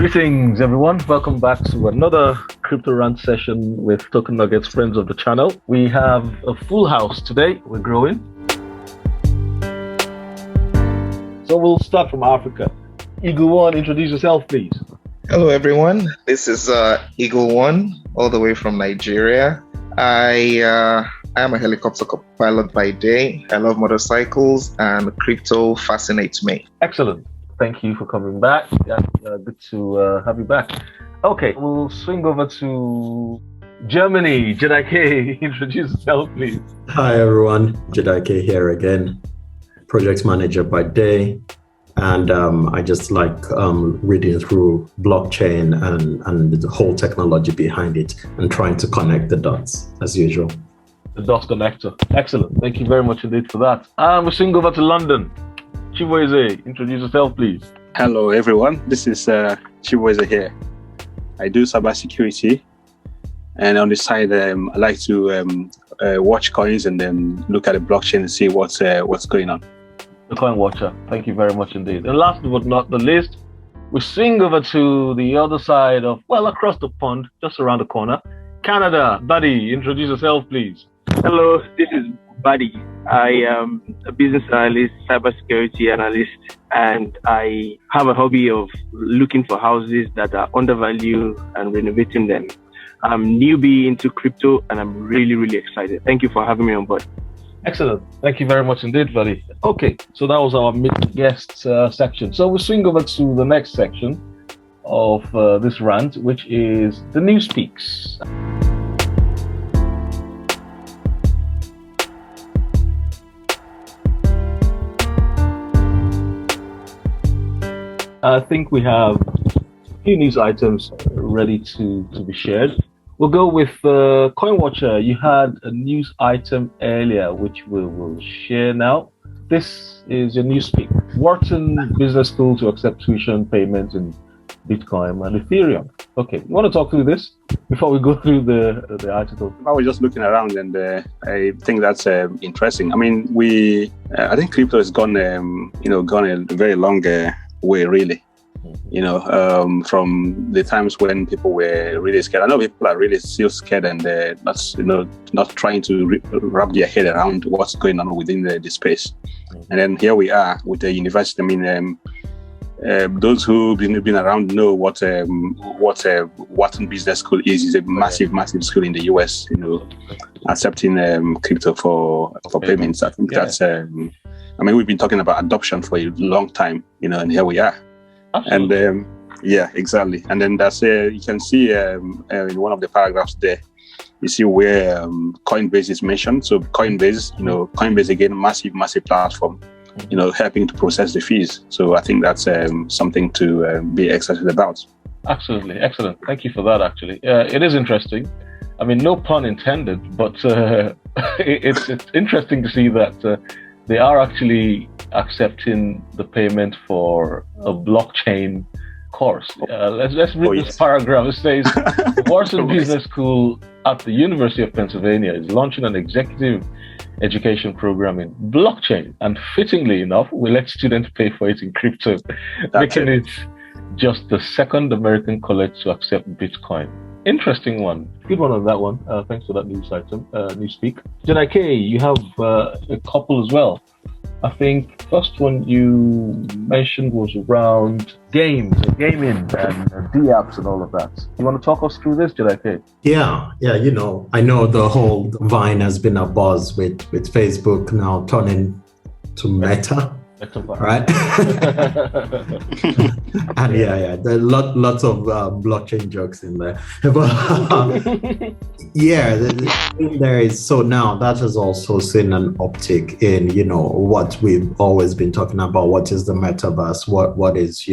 Greetings, everyone. Welcome back to another crypto rant session with TokenNuggets friends of the channel. We have a full house today. We're growing. So we'll start from Africa. Eagle One, introduce yourself, please. Hello, everyone. This is Eagle One, all the way from Nigeria. I am a helicopter pilot by day. I love motorcycles, and crypto fascinates me. Excellent. Thank you for coming back. Yeah, good to have you back. Okay, we'll swing over to Germany. Jedi K, introduce yourself, please. Hi, everyone. Jedi K here again, project manager by day. And I just like reading through blockchain and the whole technology behind it and trying to connect the dots as usual. The dots connector. Excellent. Thank you very much indeed for that. And we'll swing over to London. Chibueze, introduce yourself, please. Hello, everyone. This is Chibueze here. I do cybersecurity, and on the side, I like to watch coins and then look at the blockchain and see what's going on. The Coinwatcher. Thank you very much indeed. And last but not the least, we swing over to the other side of, well, across the pond, just around the corner, Canada. Baddy, introduce yourself, please. Hello, this is Baddy. I am a business analyst, cybersecurity analyst, and I have a hobby of looking for houses that are undervalued and renovating them. I'm newbie into crypto, and I'm really, really excited. Thank you for having me on board. Excellent. Thank you very much indeed, Baddy. Okay, so that was our mid-guest section. So we'll swing over to the next section of this rant, which is the news peaks. I think we have a few news items ready to be shared. We'll go with Coinwatcher. You had a news item earlier, which we will share now. This is your news speak. Wharton Business School to accept tuition payments in Bitcoin and Ethereum. Okay, you want to talk through this before we go through the article? I was just looking around, and I think that's interesting. I mean, I think crypto has gone a very long way, really. From the times when people were really scared. I know people are really still scared, and not trying to wrap their head around what's going on within the space. And then here we are with the university. I mean, those who've been around know what Wharton Business School is. It's a massive school in the US. Accepting crypto for payments. I think that's. We've been talking about adoption for a long time. And here we are. Absolutely. And yeah, exactly. And then that's you can see in one of the paragraphs there, you see where Coinbase is mentioned. So Coinbase again, massive platform, helping to process the fees. So I think that's something to be excited about. Absolutely, excellent. Thank you for that. Actually, it is interesting. I mean, no pun intended, but it's interesting to see that they are actually accepting the payment for a blockchain course. Let's read this paragraph. It says, the Wharton Business School at the University of Pennsylvania is launching an executive education program in blockchain, and fittingly enough, we let students pay for it in crypto, making it just the second American college to accept Bitcoin. Interesting one. Good one on that one. Thanks for that news item, news speak. Jedi K, you have a couple as well. I think first one you mentioned was around gaming and dApps and all of that. You want to talk us through this, Jedi K? Yeah. I know the whole Vine has been a buzz with Facebook now turning to Meta. Right? And there are lots of blockchain jokes in there. But there is, so now that has also seen an uptick in, what we've always been talking about. What is the metaverse? What is,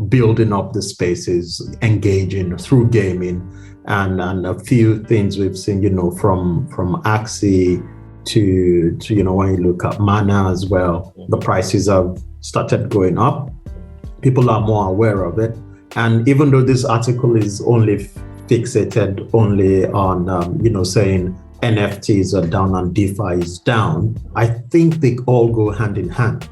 building up the spaces, engaging through gaming, and a few things we've seen, from Axie to when you look at Mana as well, the prices have started going up. People are more aware of it. And even though this article is only fixated only on, saying NFTs are down and DeFi is down, I think they all go hand in hand.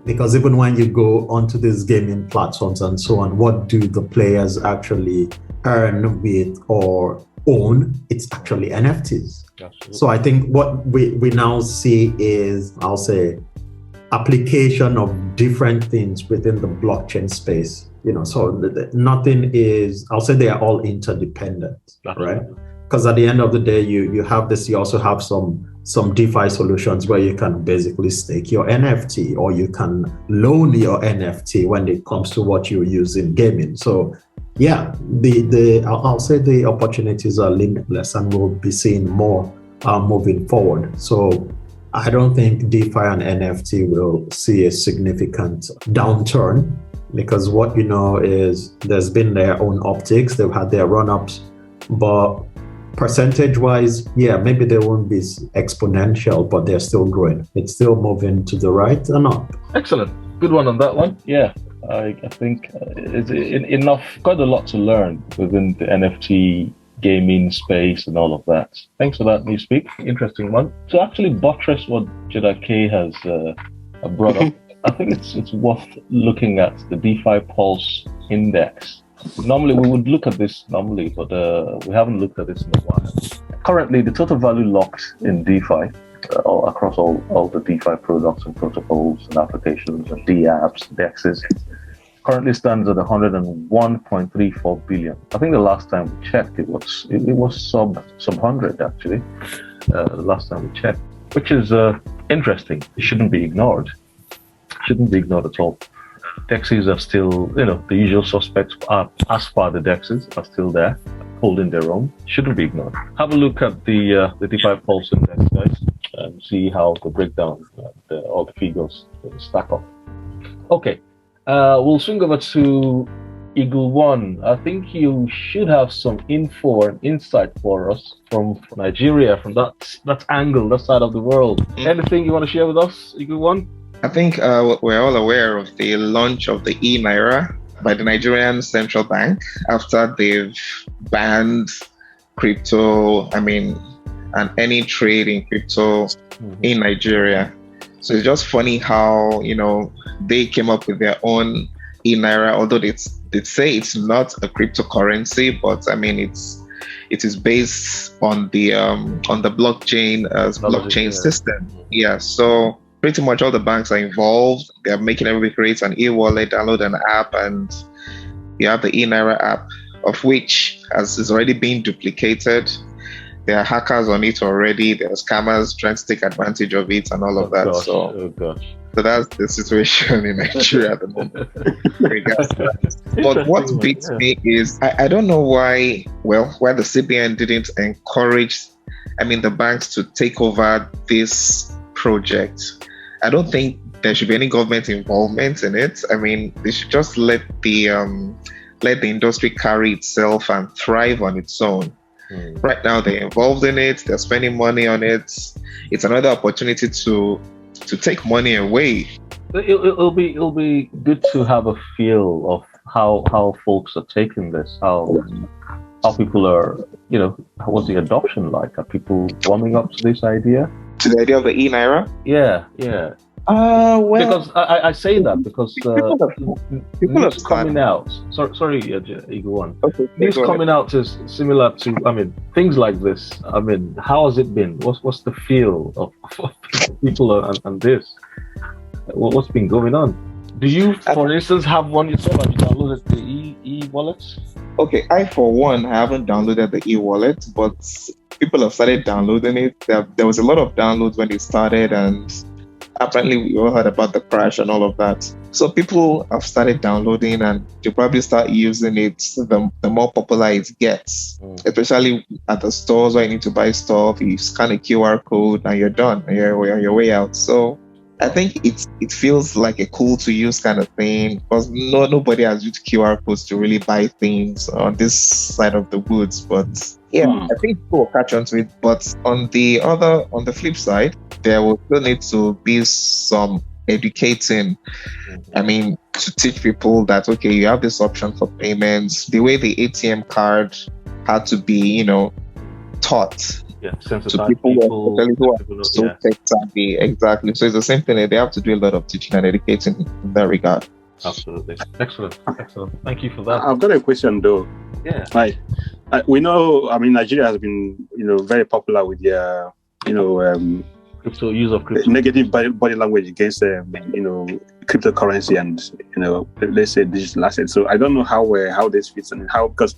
Because even when you go onto these gaming platforms and so on, what do the players actually earn with or own? It's actually NFTs. Absolutely. So I think what we now see is, I'll say, application of different things within the blockchain space. So nothing is, I'll say they are all interdependent, right? Because at the end of the day, you have this, you also have some DeFi solutions where you can basically stake your NFT, or you can loan your NFT when it comes to what you use in gaming. So yeah, I'll say the opportunities are limitless, and we'll be seeing more moving forward. So I don't think DeFi and NFT will see a significant downturn, because what is there's been their own optics, they've had their run-ups, but percentage-wise, yeah, maybe they won't be exponential, but they're still growing. It's still moving to the right and up. Excellent. Good one on that one. Yeah, I think it's enough, quite a lot to learn within the NFT gaming space and all of that. Thanks for that, Newspeak. Interesting one. To actually buttress what Jedi K has brought up, I think it's worth looking at the DeFi Pulse index. Normally, we would look at this but we haven't looked at this in a while. Currently, the total value locked in DeFi across all the DeFi products and protocols and applications and dApps, DEXs, currently stands at 101.34 billion. I think the last time we checked, it was sub 100 actually. The last time we checked, which is interesting. It shouldn't be ignored. Shouldn't be ignored at all. DEXs are still, the usual suspects as far the DEXs are still there, holding their own. Shouldn't be ignored. Have a look at the DeFi Pulse index, guys, and see how the breakdown, all the figures stack up. Okay, we'll swing over to Eagle One. I think you should have some info and insight for us from Nigeria, from that angle, that side of the world. Anything you want to share with us, Eagle One? I think we're all aware of the launch of the eNaira by the Nigerian Central Bank after they've banned crypto, and any trade in crypto in Nigeria. So it's just funny how, they came up with their own eNaira, although they say it's not a cryptocurrency, but it is based on the blockchain system. Yeah, so pretty much all the banks are involved. They're making everybody create an e-wallet, download an app, and you have the eNaira app, of which is already being duplicated. There are hackers on it already. There are scammers trying to take advantage of it and all of that. So that's the situation in Nigeria at the moment. But what beats me is I don't know why the CBN didn't encourage the banks to take over this project. I don't think there should be any government involvement in it. They should just let the industry carry itself and thrive on its own. Right now, they're involved in it. They're spending money on it. It's another opportunity to take money away. It'll be good to have a feel of how folks are taking this. How people are, what's the adoption like? Are people warming up to this idea? To the idea of the eNaira? Yeah. Because I say that because people news coming out. Sorry, Eagle One. Okay, news coming out is similar to things like this. How has it been? What's the feel of people and this? What's been going on? Do you, for instance, have one yourself? Have you downloaded the e-wallet? Okay, I for one haven't downloaded the e-wallet, but people have started downloading it. There was a lot of downloads when it started, and apparently we all heard about the crash and all of that. So people have started downloading, and they probably start using it the more popular it gets, especially at the stores where you need to buy stuff. You scan a QR code and you're done, and you're on your way out. So I think it feels like a cool to use kind of thing, because nobody has used QR codes to really buy things on this side of the woods. But yeah, I think people will catch on to it. But on the flip side, there will still need to be some educating. To teach people that, okay, you have this option for payments. The way the ATM card had to be, taught. sensitize people people who are so tech savvy. Exactly. So it's the same thing. They have to do a lot of teaching and educating in that regard. Absolutely. Excellent. Thank you for that. I've got a question though. Yeah. Like, we know, I mean, Nigeria has been, very popular with their, crypto use of crypto. Negative body language against, cryptocurrency and, let's say digital assets. So I don't know how this fits and how, because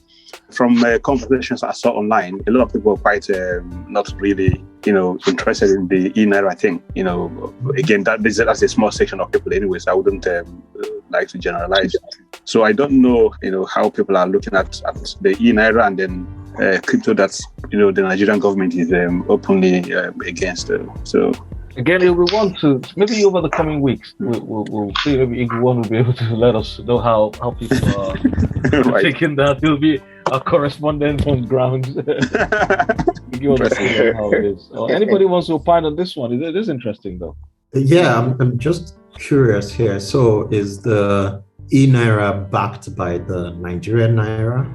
from conversations I saw online, a lot of people are quite not really, interested in the eNaira thing. Again, that's a small section of people anyways. I wouldn't like to generalize. So I don't know, how people are looking at the eNaira and then crypto that's, the Nigerian government is openly against. So again, we want to maybe over the coming weeks we'll see. Maybe Eagle One will be able to let us know how people are right. taking that. He'll be our correspondent on ground. You understand how it is. Anybody wants to opine on this one? It is interesting though. Yeah, I'm just curious here. So is the eNaira backed by the Nigerian Naira?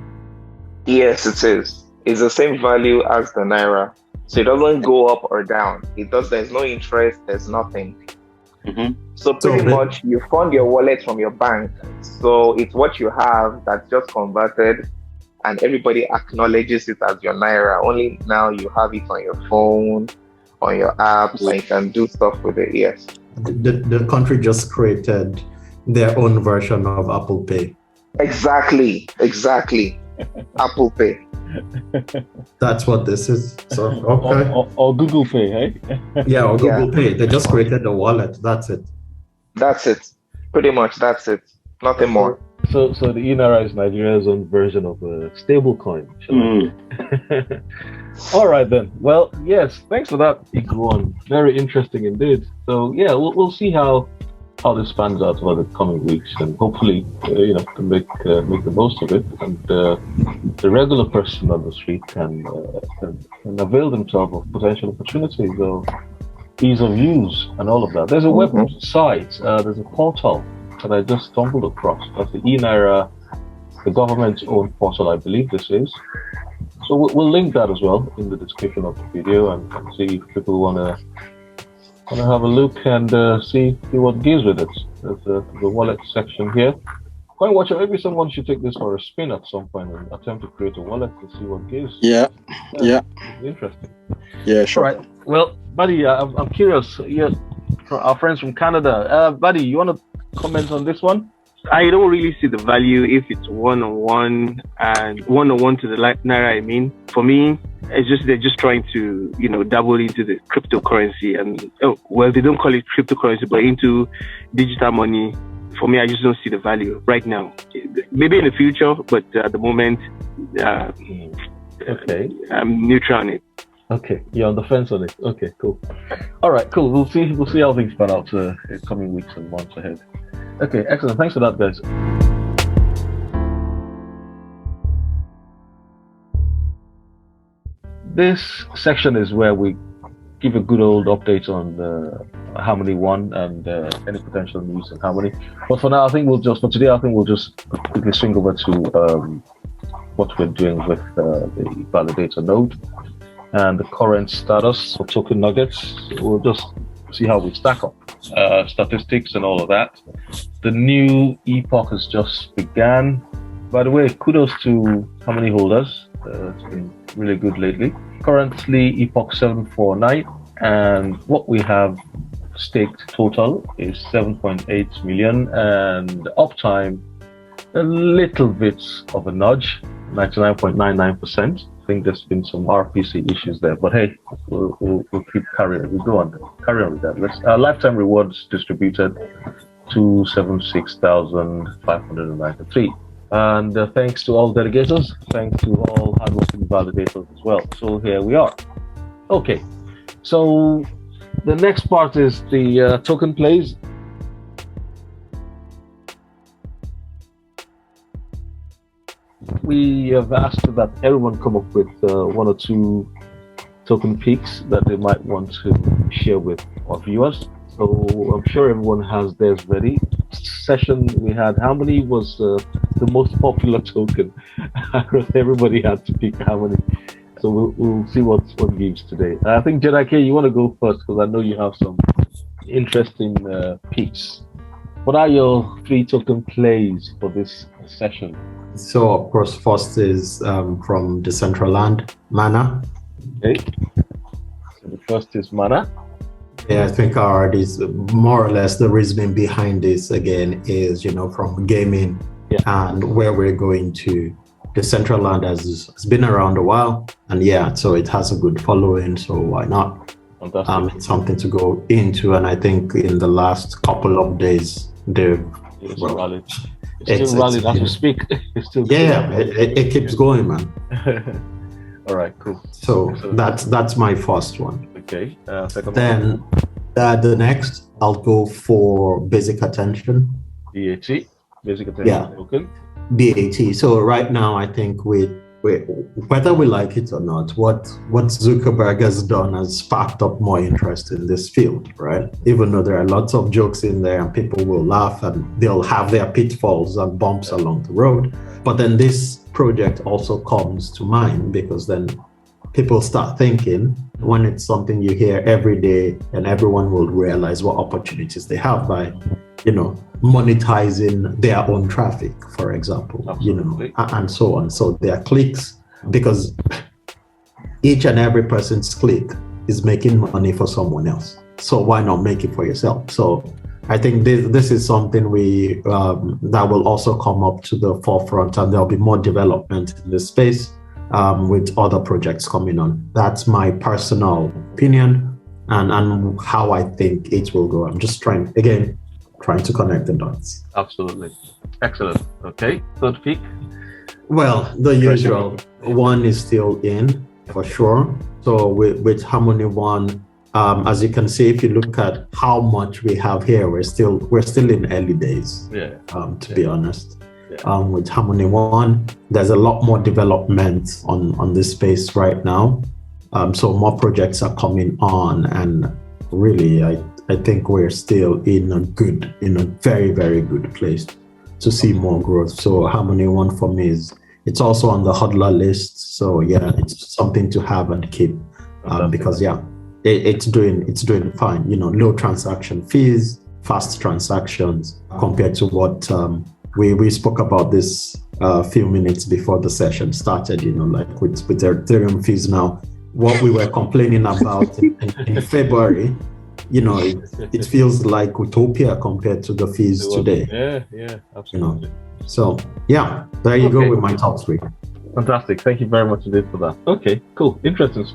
Yes, it is. It's the same value as the Naira. So it doesn't go up or down. There's no interest, there's nothing. Mm-hmm. So pretty much you fund your wallet from your bank. So it's what you have that's just converted and everybody acknowledges it as your Naira. Only now you have it on your phone, on your apps, and you can do stuff with it, yes. The country just created their own version of Apple Pay. Exactly. Apple Pay. That's what this is. So okay. Or Google Pay, hey? Yeah, or Google Pay. They just created the wallet. That's it. Pretty much that's it. Nothing more. So the eNaira is Nigeria's own version of a stable coin. All right then. Well, yes, thanks for that, Iguan. Very interesting indeed. So yeah, we'll see how this pans out over the coming weeks, and hopefully, to make the most of it, and the regular person on the street can avail themselves of potential opportunities of ease of use and all of that. There's a website, there's a portal that I just stumbled across. That's the eNaira, the government's own portal, I believe this is. So we'll link that as well in the description of the video, and see if people want to have a look and see what gives with it. There's the wallet section here. Coinwatcher, maybe someone should take this for a spin at some point and attempt to create a wallet to see what gives. Yeah. Interesting. Yeah, sure. All right. Well, Baddy, I'm curious. Yeah, our friends from Canada. Baddy, you want to comment on this one? I don't really see the value if it's one-on-one and one-on-one to the Naira. I mean, for me, it's just they're just trying to, dabble into the cryptocurrency and they don't call it cryptocurrency, but into digital money. For me, I just don't see the value right now. Maybe in the future, but at the moment, okay, I'm neutral on it. Okay, you're on the fence on it. Okay, cool. All right, cool. We'll see how things pan out in coming weeks and months ahead. Okay, excellent. Thanks for that, guys. This section is where we give a good old update on Harmony ONE and any potential news in Harmony. But for now, for today, I think we'll just quickly swing over to what we're doing with the validator node and the current status for TokenNuggets. We'll just see how we stack up, statistics and all of that. The new epoch has just began. By the way, kudos to Harmony holders. It's been really good lately. Currently epoch 749, and what we have staked total is 7.8 million, and uptime a little bit of a nudge, 99.99%. I think there's been some RPC issues there, but hey, we'll keep carrying. We'll go on, carry on with that. Lifetime rewards distributed 276,593. And thanks to all delegators, thanks to all hardworking validators as well. So here we are. Okay, so the next part is the token plays. We have asked that everyone come up with one or two token picks that they might want to share with our viewers. So I'm sure everyone has theirs ready. Session we had, Harmony was the most popular token. Everybody had to pick Harmony. So we'll see what gives today. I think Jedi K, you want to go first because I know you have some interesting picks. What are your 3 token plays for this session? So of course, first is from Decentraland, Mana. Okay. So the first is Mana. Yeah, I think is more or less the reasoning behind this again is, from gaming and where we're going to. Decentraland has been around a while, and so it has a good following, so why not? Fantastic. It's something to go into, and I think in the last couple of days they've rallied. It's still rallied as we speak. It's still it keeps going, man. All right, cool. So that's my first one. Okay. Second then the next I'll go for basic attention. BAT, basic attention token. BAT. So right now, I think whether we like it or not, what Zuckerberg has done has sparked up more interest in this field, right? Even though there are lots of jokes in there and people will laugh and they'll have their pitfalls and bumps along the road. But then this project also comes to mind because then people start thinking when it's something you hear every day, and everyone will realize what opportunities they have by, monetizing their own traffic, for example, Absolutely. And so on. So their clicks, because each and every person's click is making money for someone else. So why not make it for yourself? So I think this is something that will also come up to the forefront, and there'll be more development in this space with other projects coming on. That's my personal opinion and how I think it will go. I'm just trying to connect the dots. Absolutely. Excellent. Okay. Third pick? Well, the usual one is still in for sure. So with Harmony ONE, as you can see, if you look at how much we have here, we're still in early days. To be honest. With Harmony ONE, there's a lot more development on this space right now. So more projects are coming on, and really, I think we're still in a very, very good place to see more growth. So Harmony ONE for me it's also on the hodler list. So it's something to have and keep because it's doing fine. Low transaction fees, fast transactions compared to what we spoke about this a few minutes before the session started. Like with their Ethereum fees now, what we were complaining about in February. It feels like utopia compared to the fees today. Yeah, absolutely. So there you go with my top 3. Fantastic. Thank you very much indeed for that. Okay, cool. Interesting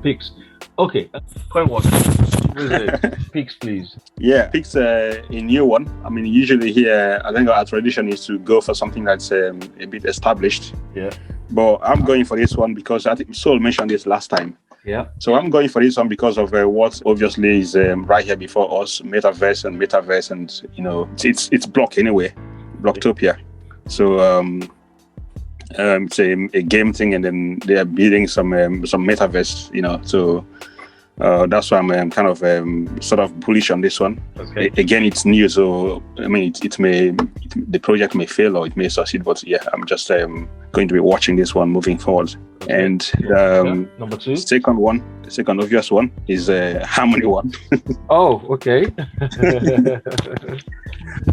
picks. Okay, Coinwatcher, picks, please. Yeah, picks a new one. I mean, usually here, I think our tradition is to go for something that's a bit established. Yeah. But I'm going for this one because I think Sol mentioned this last time. Yeah. So I'm going for this one because of what obviously is right here before us, metaverse, and it's block anyway, Blocktopia. So it's a game thing, and then they are building some metaverse, so that's why I'm kind of sort of bullish on this one. Okay. Again, it's new, so I mean, the project may fail or it may succeed, but I'm just going to be watching this one moving forward. Okay. And number 2, the second obvious one is Harmony ONE. Oh, okay.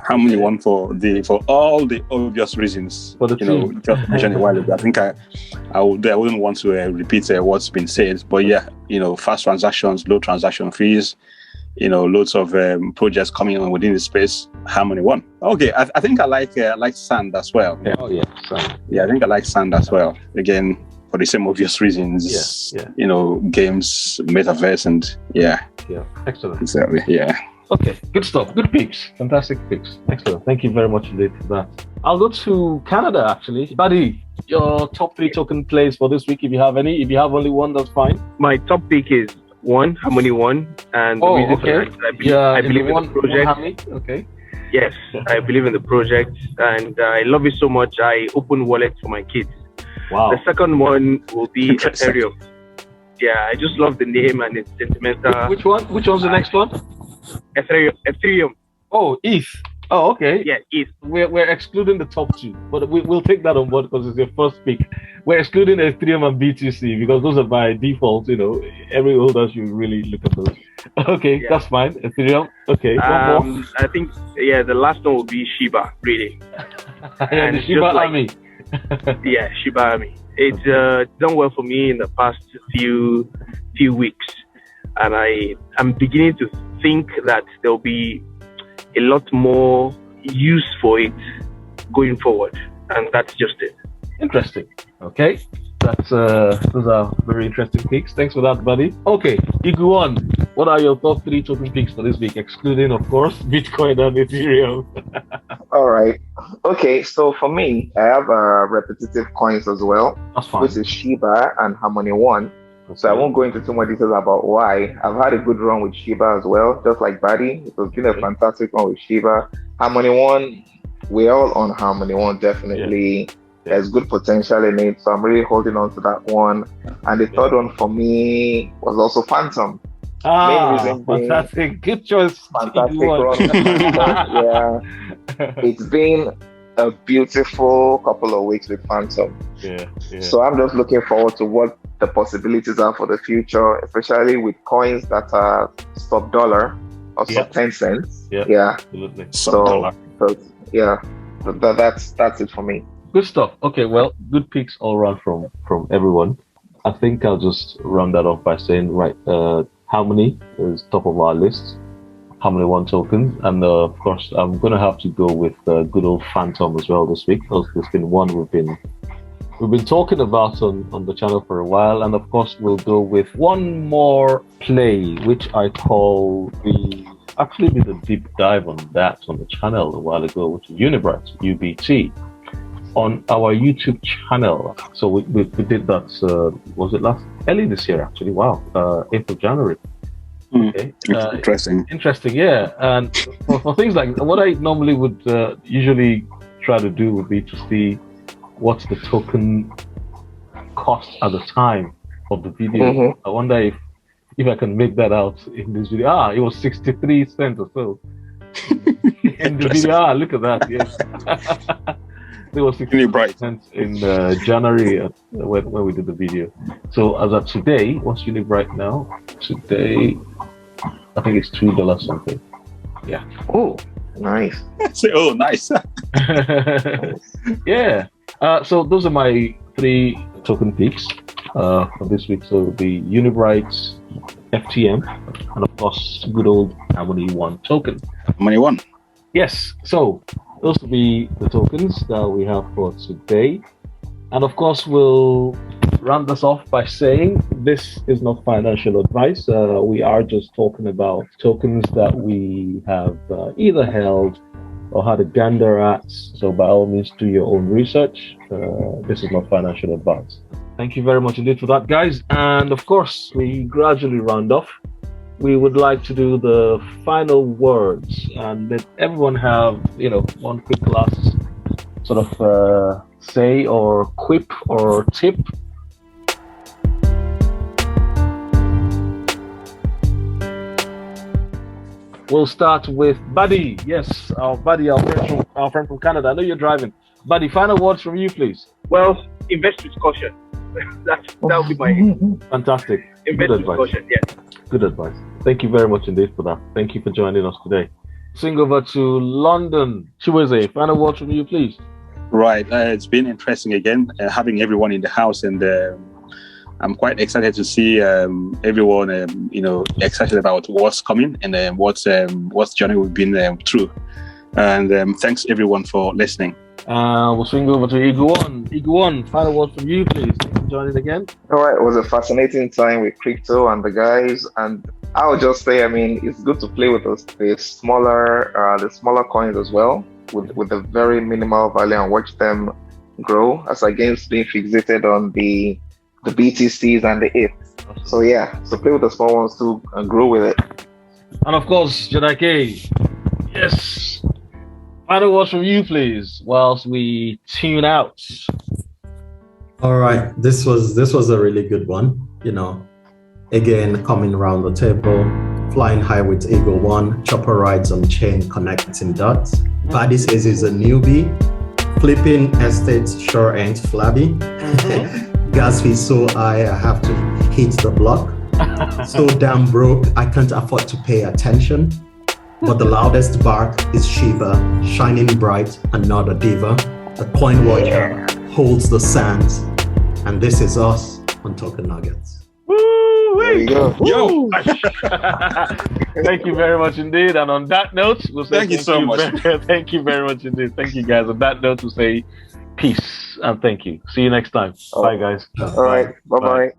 Harmony ONE for all the obvious reasons. For the team. Just mentioned a while ago. I think I wouldn't want to repeat what's been said, but fast transactions, low transaction fees, loads of projects coming on within the space. Harmony ONE. Okay, I think I like Sand as well. Yeah. Oh yeah, Sand. Yeah, I think I like Sand as well. Again, for the same obvious reasons. Games, metaverse, and Excellent. Exactly. Yeah. Okay, good stuff. Good picks. Fantastic picks. Excellent. Thank you very much indeed for that. I'll go to Canada actually. Baddy, your top 3 token plays for this week, if you have any. If you have only one, that's fine. My top pick is Harmony ONE, and the reason for that, I believe in the project. Okay. Yes, I believe in the project, and I love it so much. I open wallets for my kids. Wow. The second one will be Ethereum. Yeah, I just love the name and it's sentimental. Which one? Which one's the next one? Ethereum. Oh, ETH. Oh, okay. Yeah, ETH. We're excluding the top two, but we'll take that on board because it's your first pick. We're excluding Ethereum and BTC because those are by default. Every holder should really look at those. Okay, Yeah. That's fine. Ethereum. Okay, one more. I think the last one will be Shiba. Really. Yeah, the Shiba Army. Yeah, Shiba Army. It's done well for me in the past few weeks, and I'm beginning to think that there'll be a lot more use for it going forward, and that's just it. Interesting. Okay, that's those are very interesting picks. Thanks for that, buddy. Okay, Iguan, what are your top 3 token picks for this week, excluding, of course, Bitcoin and Ethereum? All right. Okay, so for me, I have repetitive coins as well, That's fine. which is Shiba and Harmony ONE. So I won't go into too much details about why. I've had a good run with Shiba as well, just like Baddy. It has been a fantastic run with Shiba. Harmony ONE, we're all on Harmony ONE, definitely. Yeah. There's good potential in it, so I'm really holding on to that one. And the third one for me was also Phantom. Fantastic. Good choice. Fantastic run. Yeah. It's been a beautiful couple of weeks with Phantom. Yeah. So I'm just looking forward to what the possibilities are for the future, especially with coins that are sub-dollar or sub-10 cents. Yeah. Absolutely. So yeah, that's it for me. Good stuff. Okay, well, good picks all around from everyone. I think I'll just round that off by saying, Harmony is top of our list. Harmony ONE token, and of course, I'm gonna have to go with good old Phantom as well this week, because there's been one we've been talking about on the channel for a while, and of course, we'll go with one more play, which I call we actually did a deep dive on that on the channel a while ago, which is Unibright UBT. On our YouTube channel. So we did that, was it early this year actually? Wow, 8th of January. Okay. Interesting, yeah. And for things like what I normally would usually try to do would be to see what's the token cost at the time of the video. Mm-hmm. I wonder if I can make that out in this video. It was 63 cents or so. In the video, look at that, yes. There was 63 cents in January when we did the video. So as of today, what's Unibright now? Today, I think it's $2 something. Yeah. Oh, nice. Nice. Yeah. So those are my 3 token picks for this week. So the Unibright, FTM, and of course, good old Harmony ONE token. Harmony ONE. Yes. So those will be the tokens that we have for today. And of course, we'll round this off by saying this is not financial advice. We are just talking about tokens that we have either held or had a gander at. So by all means, do your own research. This is not financial advice. Thank you very much indeed for that, guys. And of course, we gradually round off. We would like to do the final words and let everyone have, one quick last sort of say or quip or tip. We'll start with Baddy. Yes, our Baddy, our friend from Canada. I know you're driving. Baddy, final words from you, please. Well, invest with caution. That would be my fantastic. Invest with caution, yes. Good advice. Thank you very much indeed for that. Thank you for joining us today. Swing over to London. Chibueze, final words from you, please. Right. It's been interesting again, having everyone in the house, and I'm quite excited to see everyone, excited about what's coming and what's journey we've been through. And thanks everyone for listening. We'll swing over to Iguan. Iguan, final word from you, please. Thanks for joining again. All right, it was a fascinating time with crypto and the guys, and I would just say, it's good to play with the smaller coins as well, with a very minimal value, and watch them grow as against being fixated on the BTCs and the ETH. So so play with the small ones too and grow with it. And of course, Jedi K. Yes. Final words from you, please, whilst we tune out. All right, this was a really good one. Again, coming around the table, Flying high with Eagle One. Chopper rides on chain connecting dots. Baddy says he's a newbie. Flipping estates sure ain't flabby. Gas fee so I have to hit the block. So damn broke, I can't afford to pay attention. But the loudest bark is Shiva, shining bright and not a diva. The Coinwatcher holds the sands. And this is us on TokenNuggets. There you go. Yo! Thank you very much indeed. And on that note, we'll say Thank you so much. Thank you very much indeed. Thank you guys. On that note, we'll say peace and thank you. See you next time. Bye, guys. All right. Bye-bye.